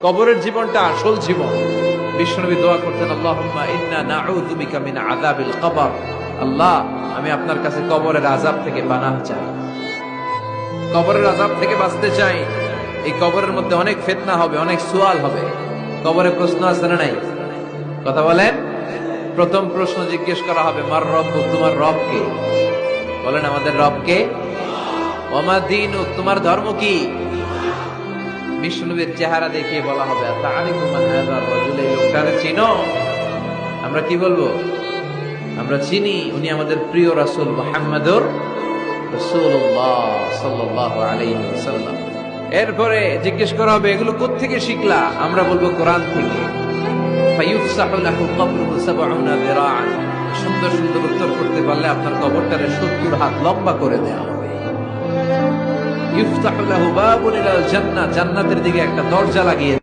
কবরের জীবনটা আসল জীবন। বিশ্বনবী দোয়া করতেন, আল্লাহুম্মা ইন্না নাউযু বিকা মিন আযাবিল কবর। আল্লাহ, আমি আপনার কাছে কবরের আযাব থেকে পানাহ চাই, কবরের আযাব থেকে বাঁচতে চাই। এই কবরের মধ্যে অনেক ফিতনা হবে, অনেক সুয়াল হবে। কবরে প্রশ্ন আছে না নাই? কথা বলেন। প্রথম প্রশ্ন জিজ্ঞেস করা হবে, মার রব্বুক, তোমার রব কে? বলেন, আমাদের রব কে? ওয়া মা দীনুক, তোমার ধর্ম কি? বিষ্ণুনবীর চেহারা দেখিয়ে বলা হবে, আতারিফু মান হাযার রাজুল, এই লোকটারে চিনো? আমরা কি বলবো? আমরা চিনি, উনি আমাদের প্রিয় রাসূল মুহাম্মদুর রাসূলুল্লাহ সাল্লাল্লাহু আলাইহি ওয়াসাল্লাম। এরপরে জিজ্ঞেস করা হবে, এগুলো কোত্থেকে শিখলা? আমরা বলবো, কোরআন থেকে। ফায়ুফসাহু লাহু কবরুহু ৭০ যিরাআন। সুন্দর সুন্দর উত্তর করতে পারলে আপনার কবরটারে ৭০ হাত লম্বা করে দেয়া হবে। ইফতাহু লাহু বাবুন ইলাল জান্নাহ, জান্নাতের দিকে একটা দরজা লাগিয়ে